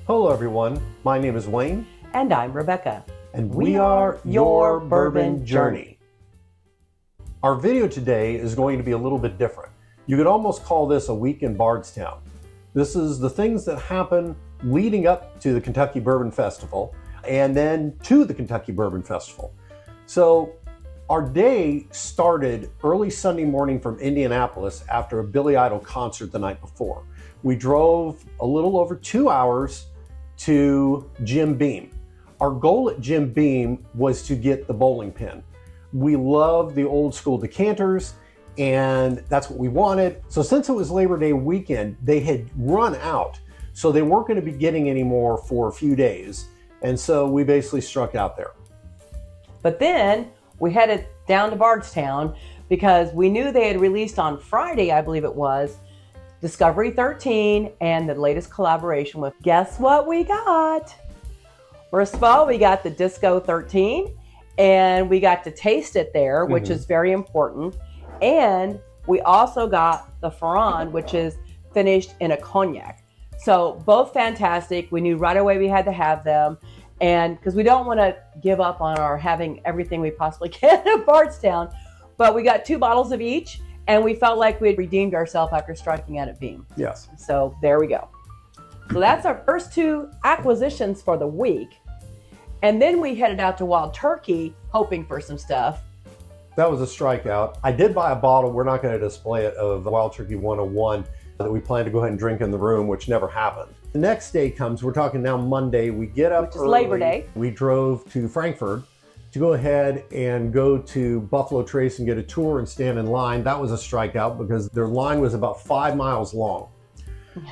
Hello everyone, my name is Wayne. And I'm Rebecca. And we are your Bourbon Journey. Our video today is going to be a little bit different. You could almost call this a week in Bardstown. This is the things that happen leading up to the Kentucky Bourbon Festival and then to the Kentucky Bourbon Festival. So our day started early Sunday morning from Indianapolis after a Billy Idol concert the night before. We drove a little over 2 hours to Jim Beam. Our goal at Jim Beam was to get the bowling pin. We love the old school decanters, and that's what we wanted. So since it was Labor Day weekend, they had run out. So they weren't going to be getting any more for a few days. And so we basically struck out there. But then we headed down to Bardstown because we knew they had released on Friday, I believe it was, Discovery 13 and the latest collaboration with, guess what we got? First of all, we got the Disco 13 and we got to taste it there, which is very important. And we also got the Ferrand, which is finished in a cognac. So both fantastic. We knew right away we had to have them. And because we don't want to give up on our having everything we possibly can at Bardstown, but we got 2 bottles of each, and we felt like we had redeemed ourselves after striking out at Beam. Yes. So there we go. So that's our first 2 acquisitions for the week. And then we headed out to Wild Turkey, hoping for some stuff. That was a strikeout. I did buy a bottle, we're not going to display it, of Wild Turkey 101 that we plan to go ahead and drink in the room, which never happened. The next day comes, we're talking now Monday, we get up which is early. Labor Day. We drove to Frankfurt to go ahead and go to Buffalo Trace and get a tour and stand in line. That was a strikeout because their line was about 5 miles long.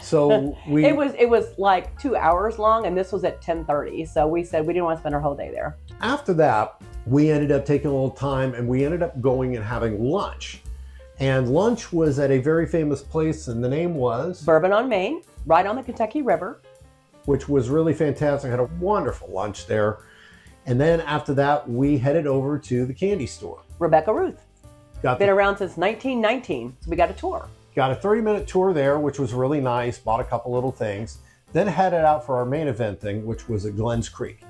So we it was like 2 hours long, and this was at 10:30. So we said we didn't want to spend our whole day there. After that, we ended up taking a little time and we ended up going and having lunch. And lunch was at a very famous place, and the name was Bourbon on Main, right on the Kentucky River. Which was really fantastic. I had a wonderful lunch there. And then after that, we headed over to the candy store. Rebecca Ruth. Been around since 1919, so we got a tour. Got a 30-minute tour there, which was really nice. Bought a couple little things. Then headed out for our main event thing, which was at Glens Creek.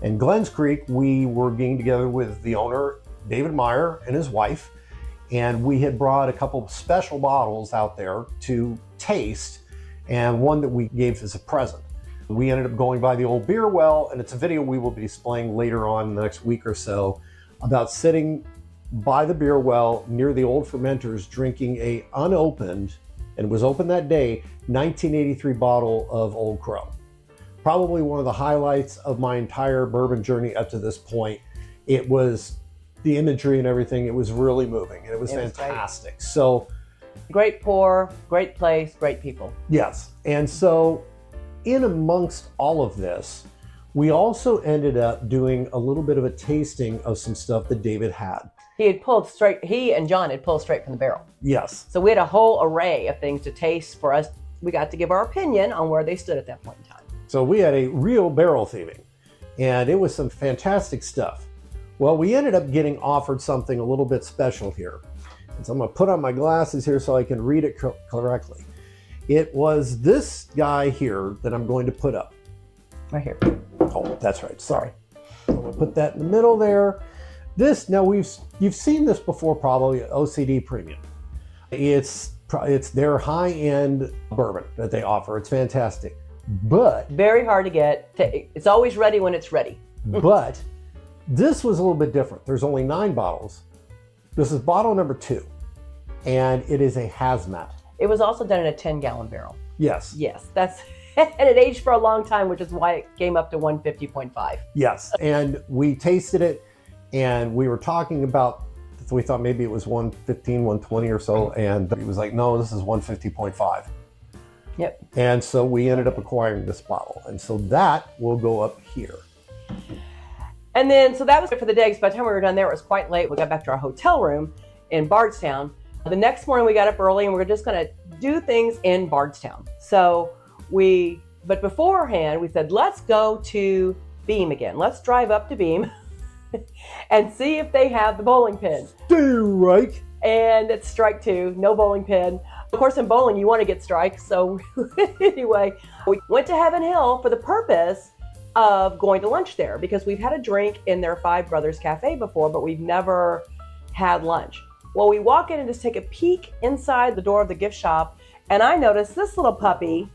In Glens Creek, we were getting together with the owner, David Meyer, and his wife. And we had brought a couple of special bottles out there to taste, and one that we gave as a present. We ended up going by the old beer well, and it's a video we will be displaying later on in the next week or so about sitting by the beer well near the old fermenters drinking a unopened, and it was open that day, 1983 bottle of Old Crow. Probably one of the highlights of my entire bourbon journey up to this point. It was the imagery and everything, it was really moving, and it was fantastic. Great. So great pour, great place, great people. Yes, and so in amongst all of this, we also ended up doing a little bit of a tasting of some stuff that David had. He and John had pulled straight from the barrel. Yes. So we had a whole array of things to taste for us. We got to give our opinion on where they stood at that point in time. So we had a real barrel theming, and it was some fantastic stuff. Well, we ended up getting offered something a little bit special here. And so I'm going to put on my glasses here so I can read it correctly. It was this guy here that I'm going to put up. Right here. Oh, that's right. Sorry. I'm going to put that in the middle there. This, now you've seen this before probably, OCD Premium. It's their high-end bourbon that they offer. It's fantastic. But very hard to get. It's always ready when it's ready. But this was a little bit different. There's only 9 bottles. This is bottle number 2, and it is a hazmat. It was also done in a 10-gallon barrel. Yes. Yes, that's, and it aged for a long time, which is why it came up to 150.5. Yes, and we tasted it, and we were talking about, we thought maybe it was 115, 120 or so, and he was like, no, this is 150.5. Yep. And so we ended up acquiring this bottle, and so that will go up here. And then, so that was it for the day. Because by the time we were done there, it was quite late. We got back to our hotel room in Bardstown. The next morning we got up early and we were just going to do things in Bardstown. So but beforehand we said, let's go to Beam again. Let's drive up to Beam and see if they have the bowling pin. Do right. And it's strike 2, no bowling pin. Of course, in bowling, you want to get strikes. So anyway, we went to Heaven Hill for the purpose of going to lunch there because we've had a drink in their Five Brothers Cafe before, but we've never had lunch. Well, we walk in and just take a peek inside the door of the gift shop, and I noticed this little puppy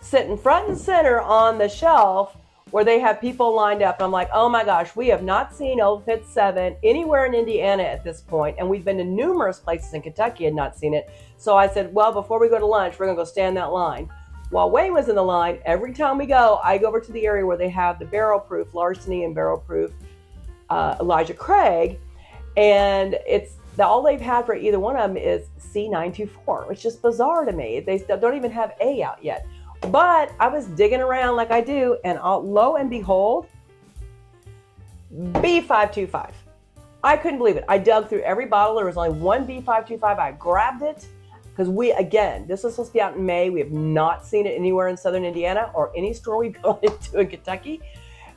sitting front and center on the shelf where they have people lined up. And I'm like, oh my gosh, we have not seen Old Fit 7 anywhere in Indiana at this point, and we've been to numerous places in Kentucky and not seen it. So I said, well, before we go to lunch, we're gonna go stand in that line. While Wayne was in the line, every time we go, I go over to the area where they have the barrel-proof Larceny and barrel-proof Elijah Craig, and it's all they've had for either one of them is C924, which is just bizarre to me. They don't even have A out yet. But I was digging around like I do, and lo and behold, B525. I couldn't believe it. I dug through every bottle. There was only one B525. I grabbed it because this was supposed to be out in May. We have not seen it anywhere in Southern Indiana or any store we've gone into in Kentucky.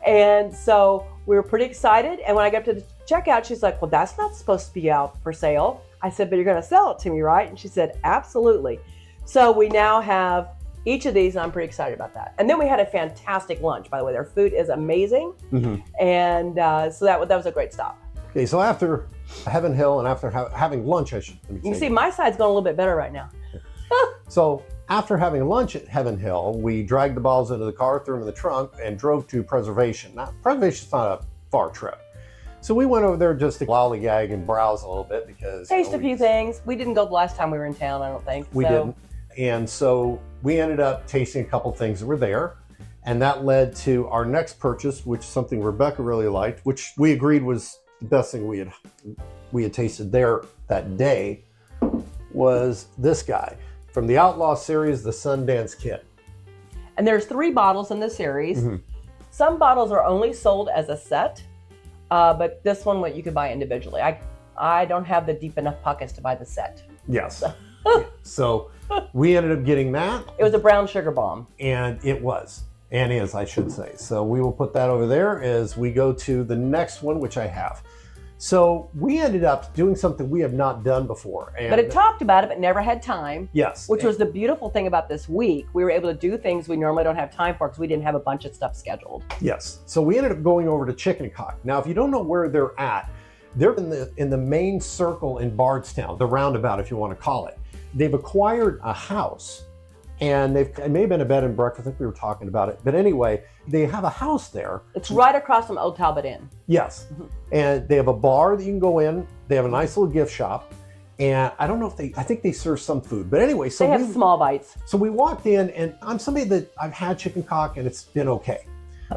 And so we were pretty excited. And when I got to the checkout, she's like, well, that's not supposed to be out for sale. I said, but you're going to sell it to me, right? And she said, absolutely. So we now have each of these, and I'm pretty excited about that. And then we had a fantastic lunch, by the way. Their food is amazing. Mm-hmm. And so that was a great stop. Okay, so after Heaven Hill and after having lunch, you can see my side's going a little bit better right now. So after having lunch at Heaven Hill, we dragged the bottles into the car, threw them in the trunk, and drove to Preservation. Now, Preservation's not a far trip. So we went over there just to lollygag and browse a little bit because... Taste a few things. We didn't go the last time we were in town, I don't think. We didn't. And so we ended up tasting a couple things that were there. And that led to our next purchase, which is something Rebecca really liked, which we agreed was the best thing we had tasted there that day, was this guy. From the Outlaw series, the Sundance Kid. And there's 3 bottles in the series. Mm-hmm. Some bottles are only sold as a set, but this one, what you could buy individually. I don't have the deep enough pockets to buy the set. Yes. So we ended up getting that. It was a brown sugar bomb. And it was, and is, I should say. So we will put that over there as we go to the next one, which I have. So we ended up doing something we have not done before. But it talked about it, but never had time. Yes. Which was the beautiful thing about this week. We were able to do things we normally don't have time for because we didn't have a bunch of stuff scheduled. Yes. So we ended up going over to Chicken Cock. Now, if you don't know where they're in the main circle in Bardstown, the roundabout, if you want to call it. They've acquired a house, and it may have been a bed and breakfast. I think we were talking about it. But anyway, they have a house there. It's right across from Old Talbot Inn. Yes. Mm-hmm. And they have a bar that you can go in. They have a nice little gift shop. And I don't know if I think they serve some food. But anyway, so they have small bites. So we walked in, and I'm somebody that I've had chicken cock, and it's been okay.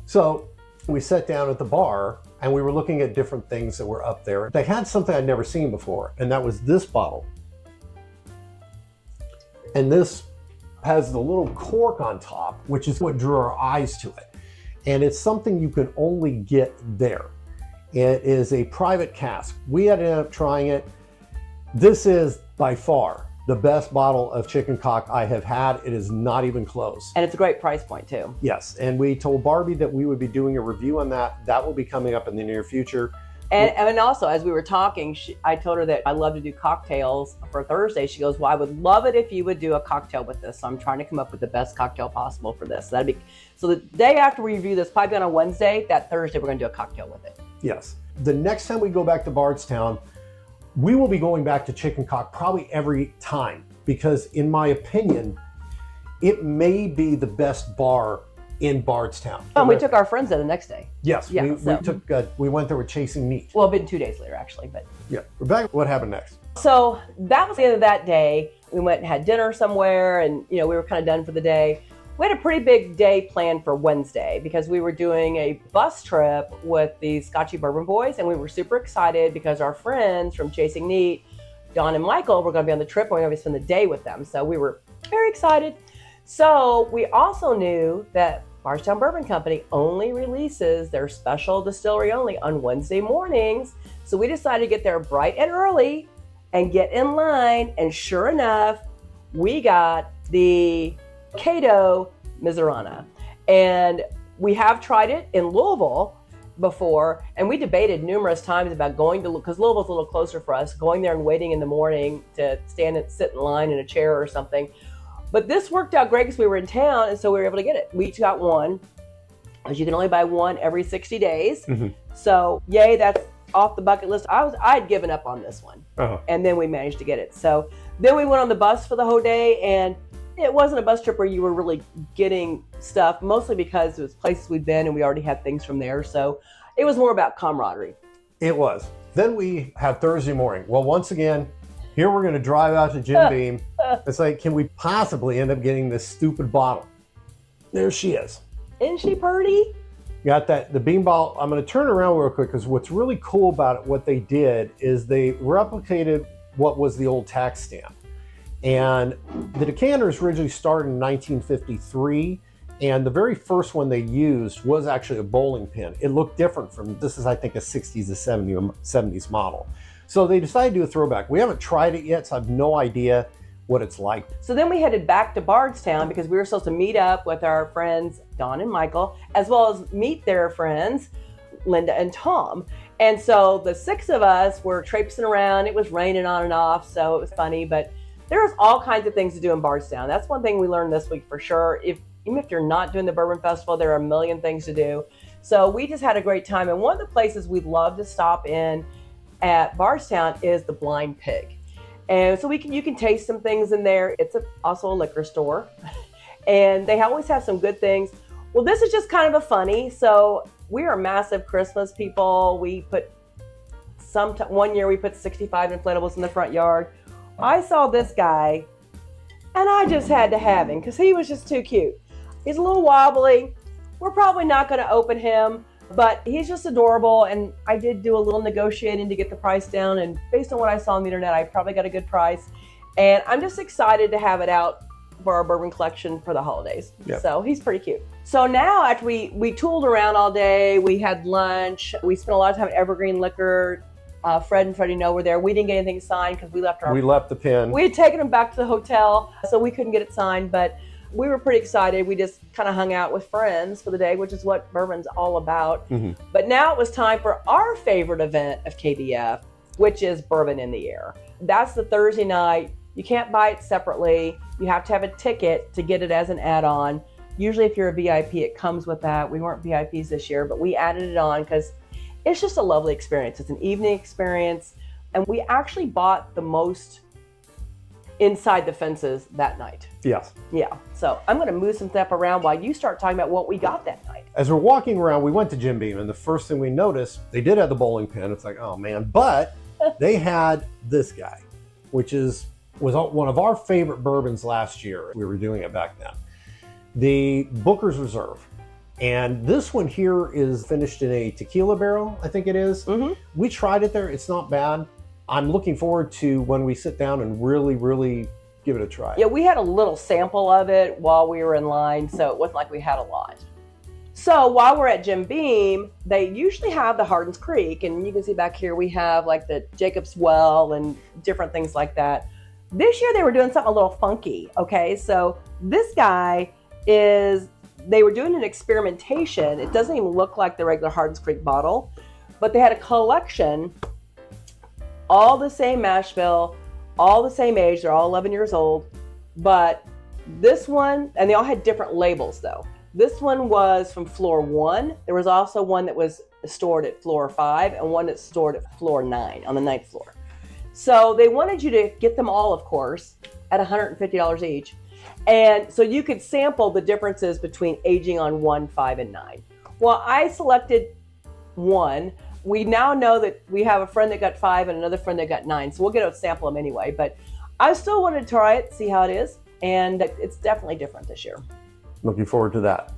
So we sat down at the bar, and we were looking at different things that were up there. They had something I'd never seen before, and that was this bottle. And this has the little cork on top, which is what drew our eyes to it. And it's something you can only get there. It is a private cask. We ended up trying it. This is by far the best bottle of chicken cock I have had. It is not even close. And it's a great price point too. Yes. And we told Barbie that we would be doing a review on that. That will be coming up in the near future. And also, as we were talking, I told her that I love to do cocktails for Thursday. She goes, well, I would love it if you would do a cocktail with this. So I'm trying to come up with the best cocktail possible for this. So the day after we review this, probably on a Wednesday, that Thursday, we're going to do a cocktail with it. Yes. The next time we go back to Bardstown, we will be going back to Chicken Cock probably every time, because in my opinion, it may be the best bar in Bardstown. Oh, and we took our friends there the next day. Yes, yeah, we went there with Chasing Meat. Well, it'd been 2 days later, actually. But yeah, Rebecca, what happened next? So that was the end of that day. We went and had dinner somewhere, and we were kind of done for the day. We had a pretty big day planned for Wednesday because we were doing a bus trip with the Scotchy Bourbon Boys, and we were super excited because our friends from Chasing Meat, Don and Michael, were going to be on the trip, and we were going to spend the day with them. So we were very excited. So we also knew that Bardstown Bourbon Company only releases their special distillery only on Wednesday mornings. So we decided to get there bright and early and get in line. And sure enough, we got the Cato Mizurana. And we have tried it in Louisville, before, and we debated numerous times about going to, because Louisville's a little closer for us, going there and waiting in the morning to sit in line in a chair or something. But this worked out great because we were in town, and so we were able to get it. We each got one, because you can only buy one every 60 days. Mm-hmm. So yay, that's off the bucket list. I'd given up on this one, and then we managed to get it. So then we went on the bus for the whole day, and it wasn't a bus trip where you were really getting stuff, mostly because it was places we'd been and we already had things from there. So it was more about camaraderie. It was. Then we had Thursday morning. Well, once again, here we're going to drive out to Jim Beam. It's like, can we possibly end up getting this stupid bottle? There she is. Isn't she pretty? Got that, the beam bottle. I'm going to turn around real quick because what's really cool about it, what they did is they replicated what was the old tax stamp. And the decanters originally started in 1953, and the very first one they used was actually a bowling pin. It looked different from, this is I think a 60s to 70s model. So they decided to do a throwback. We haven't tried it yet, so I have no idea what it's like. So then we headed back to Bardstown because we were supposed to meet up with our friends, Don and Michael, as well as meet their friends, Linda and Tom. And so the six of us were traipsing around. It was raining on and off, so it was funny, but there's all kinds of things to do in Bardstown. That's one thing we learned this week for sure. Even if you're not doing the Bourbon Festival, there are a million things to do. So we just had a great time. And one of the places we'd love to stop in at Bardstown is the Blind Pig. And so you can taste some things in there. It's also a liquor store. And they always have some good things. Well, this is just kind of a funny. So we are massive Christmas people. We put one year we put 65 inflatables in the front yard. I saw this guy, and I just had to have him because he was just too cute. He's a little wobbly. We're probably not going to open him, but he's just adorable, and I did do a little negotiating to get the price down, and based on what I saw on the internet, I probably got a good price, and I'm just excited to have it out for our bourbon collection for the holidays. Yep. So he's pretty cute. So now after we tooled around all day, we had lunch, we spent a lot of time at Evergreen Liquor. Fred and Freddie Know were there. We didn't get anything signed because we left the pin. We had taken them back to the hotel, so we couldn't get it signed, but we were pretty excited. We just kind of hung out with friends for the day, which is what bourbon's all about. Mm-hmm. But now it was time for our favorite event of KBF, which is Bourbon in the Air. That's the Thursday night. You can't buy it separately. You have to have a ticket to get it as an add-on. Usually if you're a VIP, it comes with that. We weren't VIPs this year, but we added it on because it's just a lovely experience. It's an evening experience. And we actually bought the most inside the fences that night. Yes. Yeah. So I'm going to move some stuff around while you start talking about what we got that night. As we're walking around, we went to Jim Beam, and the first thing we noticed, they did have the bowling pin. It's like, oh man, but they had this guy, which was one of our favorite bourbons last year. We were doing it back then. The Booker's Reserve. And this one here is finished in a tequila barrel, I think it is. Mm-hmm. We tried it there. It's not bad. I'm looking forward to when we sit down and really, really give it a try. Yeah, we had a little sample of it while we were in line, so it wasn't like we had a lot. So while we're at Jim Beam, they usually have the Hardin's Creek, and you can see back here we have like the Jacob's Well and different things like that. This year they were doing something a little funky, okay? So this guy they were doing an experimentation. It doesn't even look like the regular Hardin's Creek bottle, but they had a collection, all the same mash bill, all the same age. They're all 11 years old, but this one, and they all had different labels though. This one was from floor 1. There was also one that was stored at floor 5 and one that's stored at floor 9 on the 9th floor. So they wanted you to get them all, of course, at $150 each. And so you could sample the differences between aging on 1, 5, and 9. Well, I selected 1. We now know that we have a friend that got 5 and another friend that got 9. So we'll get to sample them anyway. But I still wanted to try it, see how it is. And it's definitely different this year. Looking forward to that.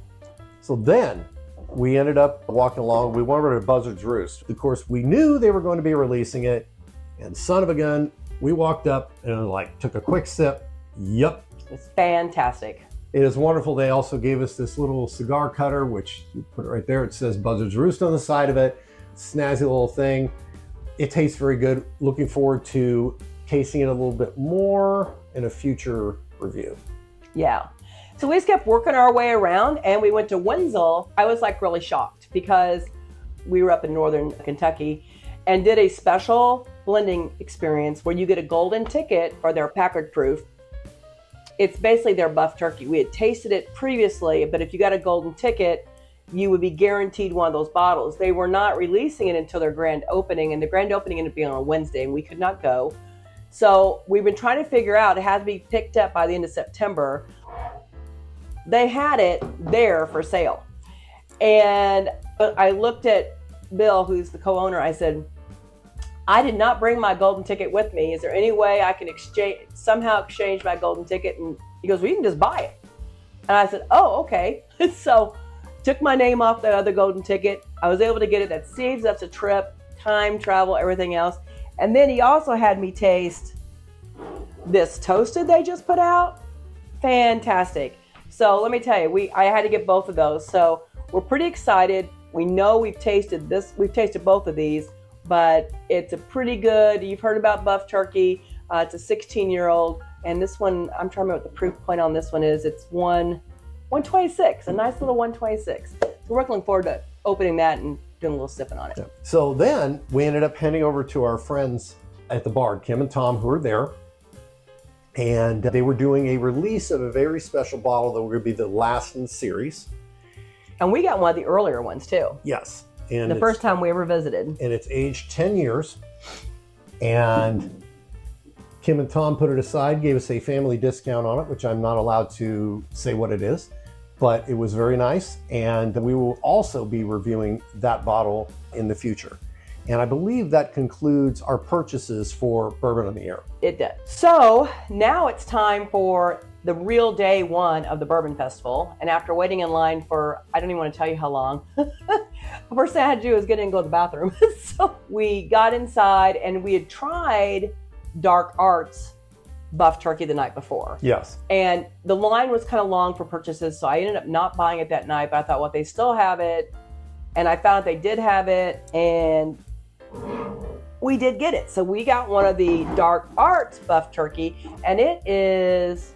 So then we ended up walking along. We went over to Buzzard's Roost. Of course, we knew they were going to be releasing it. And son of a gun, we walked up and took a quick sip. Yup. It's fantastic. It is wonderful. They also gave us this little cigar cutter, which you put it right there. It says Buzzard's Roost on the side of it. Snazzy little thing. It tastes very good. Looking forward to tasting it a little bit more in a future review. Yeah. So we just kept working our way around and we went to Wenzel. I was really shocked because we were up in northern Kentucky and did a special blending experience where you get a golden ticket for their Packard proof. It's basically their buff turkey. We had tasted it previously, but if you got a golden ticket, you would be guaranteed one of those bottles. They were not releasing it until their grand opening, and the grand opening ended up being on a Wednesday, and we could not go. So we've been trying to figure out, it had to be picked up by the end of September. They had it there for sale. And I looked at Bill, who's the co-owner. I said, I did not bring my golden ticket with me. Is there any way I can somehow exchange my golden ticket? And he goes, well, you can just buy it. And I said, oh, okay. So took my name off that other golden ticket. I was able to get it. That saves us a trip, time, travel, everything else. And then he also had me taste this toasted they just put out. Fantastic. So let me tell you, I had to get both of those. So we're pretty excited. We know we've tasted both of these, but it's a pretty good, you've heard about buff turkey. It's a 16-year-old. And this one, I'm trying to remember what the proof point on this one is. It's 126, a nice little 126. So we're looking forward to opening that and doing a little sipping on it. Yeah. So then we ended up heading over to our friends at the Bard, Kim and Tom, who were there. And they were doing a release of a very special bottle that were going to be the last in the series. And we got one of the earlier ones too. Yes. And the first time we ever visited. And it's aged 10 years. And Kim and Tom put it aside, gave us a family discount on it, which I'm not allowed to say what it is, but it was very nice. And we will also be reviewing that bottle in the future. And I believe that concludes our purchases for Bourbon on the Air. It did. So now it's time for the real day one of the Bourbon Festival. And after waiting in line for, I don't even want to tell you how long, the first thing I had to do was get in and go to the bathroom. So we got inside and we had tried Dark Arts buff turkey the night before. Yes. And the line was kind of long for purchases. So I ended up not buying it that night, but I thought, well, they still have it. And I found out they did have it, and we did get it. So we got one of the Dark Arts buff turkey, and it is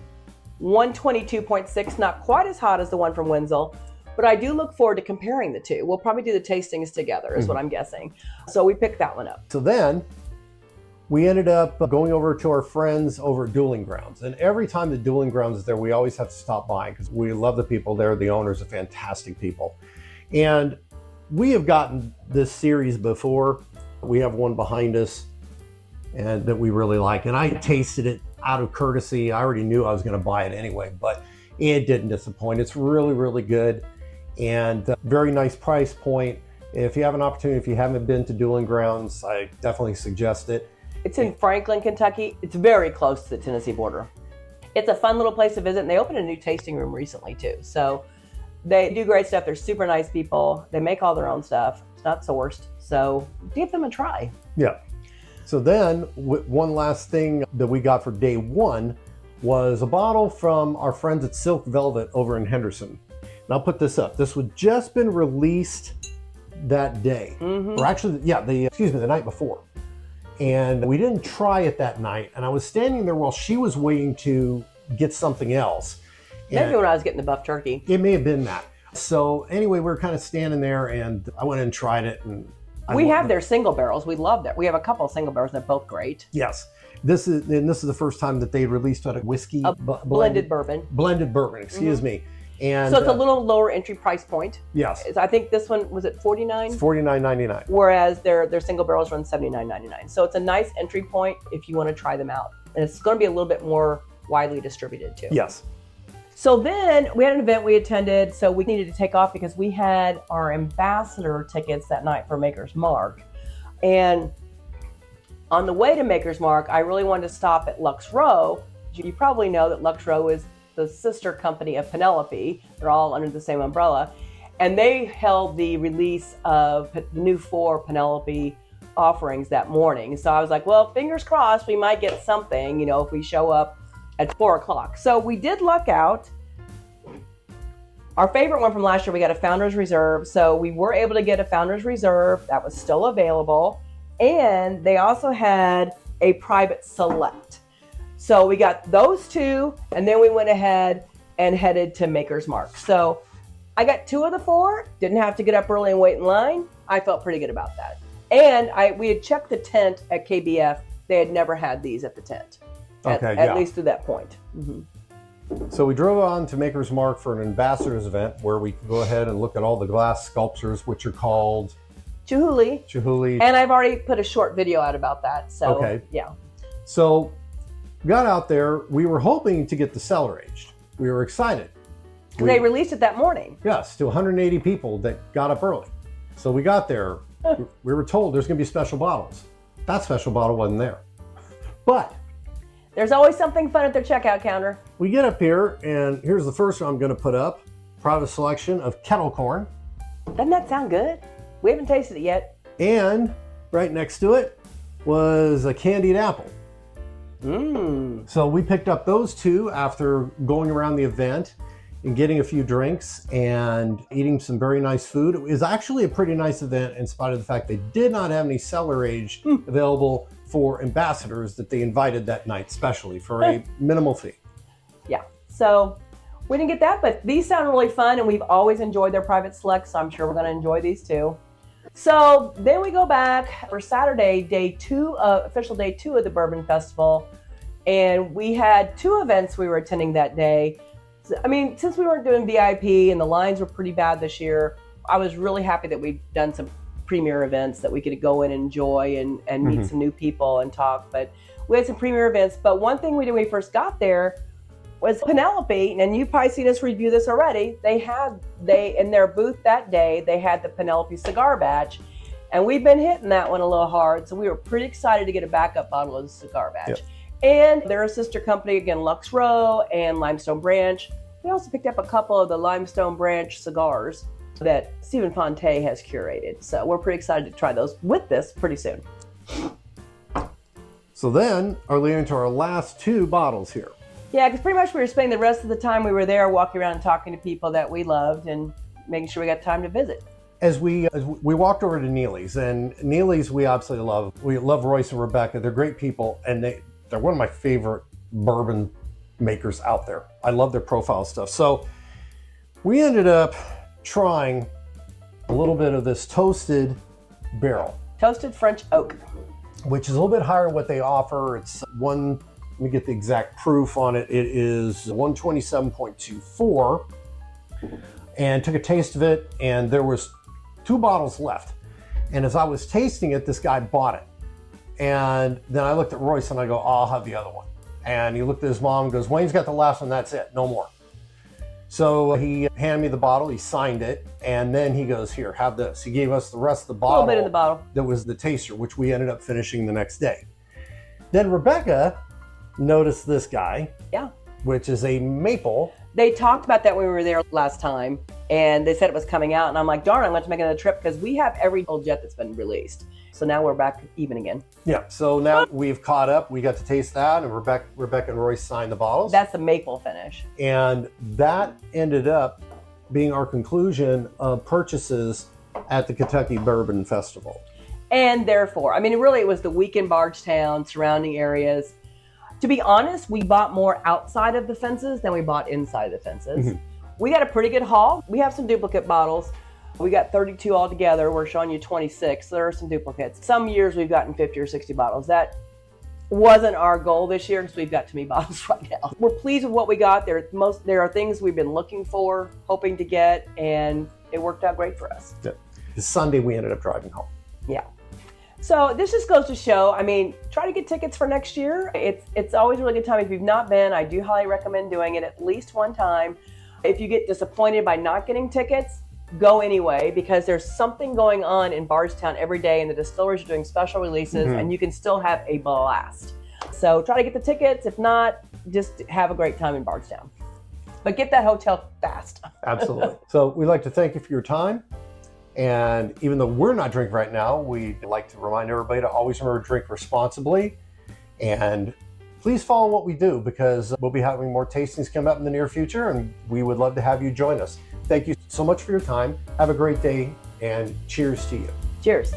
122.6, not quite as hot as the one from Wenzel, but I do look forward to comparing the two. We'll probably do the tastings together, is what I'm guessing. So we picked that one up. So then we ended up going over to our friends over at Dueling Grounds. And every time the Dueling Grounds is there, we always have to stop by because we love the people there. The owners are fantastic people. And we have gotten this series before. We have one behind us and that we really like. And I tasted it out of courtesy. I already knew I was going to buy it anyway, but it didn't disappoint. It's really, really good and very nice price point. If you have an opportunity, if you haven't been to Dueling Grounds, I definitely suggest it. It's in Franklin, Kentucky. It's very close to the Tennessee border. It's a fun little place to visit, and they opened a new tasting room recently too. So they do great stuff. They're super nice people. They make all their own stuff. It's not sourced. So give them a try. Yeah. So then one last thing that we got for day one was a bottle from our friends at Silk Velvet over in Henderson. And I'll put this up. This had just been released that day. Or actually, yeah, the night before. And we didn't try it that night. And I was standing there while she was waiting to get something else. Maybe when I was getting the buff turkey. It may have been that. So anyway, we were kind of standing there and I went and tried it. And we have their single barrels. We love that. We have a couple of single barrels. They're both great. Yes. This is the first time that they released a whiskey. Blended bourbon. Blended bourbon, excuse me. And so it's a little lower entry price point. Yes. I think this one, was it $49? It's $49.99. Whereas their single barrels run $79.99. So it's a nice entry point if you want to try them out. And it's going to be a little bit more widely distributed too. Yes. So then we had an event we attended, so we needed to take off because we had our ambassador tickets that night for Maker's Mark. And on the way to Maker's Mark, I really wanted to stop at Lux Row. You probably know that Lux Row is the sister company of Penelope. They're all under the same umbrella. And they held the release of the new 4 Penelope offerings that morning. So I was like, well, fingers crossed, we might get something, if we show up at 4 o'clock. So we did luck out. Our favorite one from last year, we got a Founder's Reserve. So we were able to get a Founder's Reserve that was still available. And they also had a Private Select. So we got those 2, and then we went ahead and headed to Maker's Mark. So I got 2 of the 4, didn't have to get up early and wait in line. I felt pretty good about that. And we had checked the tent at KBF. They had never had these at the tent, at least to that point. Mm-hmm. So we drove on to Maker's Mark for an ambassadors event where we could go ahead and look at all the glass sculptures, which are called Chihuly. And I've already put a short video out about that. So, yeah. So got out there. We were hoping to get the cellar aged. We were excited. They released it that morning. Yes, to 180 people that got up early. So we got there. We were told there's going to be special bottles. That special bottle wasn't there. But there's always something fun at their checkout counter. We get up here, and here's the first one I'm going to put up. Private selection of kettle corn. Doesn't that sound good? We haven't tasted it yet. And right next to it was a candied apple. So we picked up those two after going around the event and getting a few drinks and eating some very nice food. It was actually a pretty nice event in spite of the fact they did not have any cellar aged available for ambassadors that they invited that night specially for a minimal fee. Yeah, so we didn't get that, but these sound really fun, and we've always enjoyed their private selects, so I'm sure we're going to enjoy these too. So then we go back for Saturday, official day two of the Bourbon Festival, and we had two events we were attending that day. I mean, since we weren't doing VIP and the lines were pretty bad this year, I was really happy that we'd done some premier events that we could go in and enjoy and meet some new people and talk. But we had some premier events. But one thing we did when we first got there was Penelope, and you've probably seen us review this already. They in their booth that day, they had the Penelope cigar batch, and we've been hitting that one a little hard. So we were pretty excited to get a backup bottle of the cigar batch. Yep. And they're a sister company, again, Lux Row and Limestone Branch. We also picked up a couple of the Limestone Branch cigars that Stephen Fonte has curated. So we're pretty excited to try those with this pretty soon. So then are leading to our last two bottles here. Yeah, because pretty much we were spending the rest of the time we were there walking around and talking to people that we loved and making sure we got time to visit. As we walked over to Neely's, and Neely's we absolutely love. We love Royce and Rebecca. They're great people, and they're one of my favorite bourbon makers out there. I love their profile stuff. So we ended up trying a little bit of this toasted barrel. Toasted French oak. Which is a little bit higher than what they offer. It's let me get the exact proof on it. It is 127.24, and took a taste of it, and there was 2 bottles left. And as I was tasting it, this guy bought it. And then I looked at Royce and I go, I'll have the other one. And he looked at his mom and goes, Wayne's got the last one, that's it, no more. So he handed me the bottle, he signed it, and then he goes, here, have this. He gave us the rest of the bottle. A little bit of the bottle. That was the taster, which we ended up finishing the next day. Then Rebecca noticed this guy, which is a maple. They talked about that when we were there last time, and they said it was coming out, and I'm like, darn, I'm going to make another trip because we have every old jet that's been released. So now we're back even again. Yeah, so now we've caught up. We got to taste that, and Rebecca and Royce signed the bottles. That's the maple finish. And that ended up being our conclusion of purchases at the Kentucky Bourbon Festival. And therefore, I mean, really, it was the week in Bardstown, surrounding areas. To be honest, we bought more outside of the fences than we bought inside the fences. Mm-hmm. We got a pretty good haul. We have some duplicate bottles. We got 32 altogether. We're showing you 26. So there are some duplicates. Some years we've gotten 50 or 60 bottles. That wasn't our goal this year because we've got too many bottles right now. We're pleased with what we got. There are things we've been looking for, hoping to get, and it worked out great for us. Yeah. This Sunday we ended up driving home. Yeah. So this just goes to show, I mean, try to get tickets for next year. It's always a really good time. If you've not been, I do highly recommend doing it at least one time. If you get disappointed by not getting tickets, go anyway, because there's something going on in Bardstown every day, and the distilleries are doing special releases, and you can still have a blast. So try to get the tickets. If not, just have a great time in Bardstown. But get that hotel fast. Absolutely. So we'd like to thank you for your time. And even though we're not drinking right now, we'd like to remind everybody to always remember to drink responsibly. And please follow what we do, because we'll be having more tastings come up in the near future, and we would love to have you join us. Thank you so much for your time. Have a great day, and cheers to you. Cheers.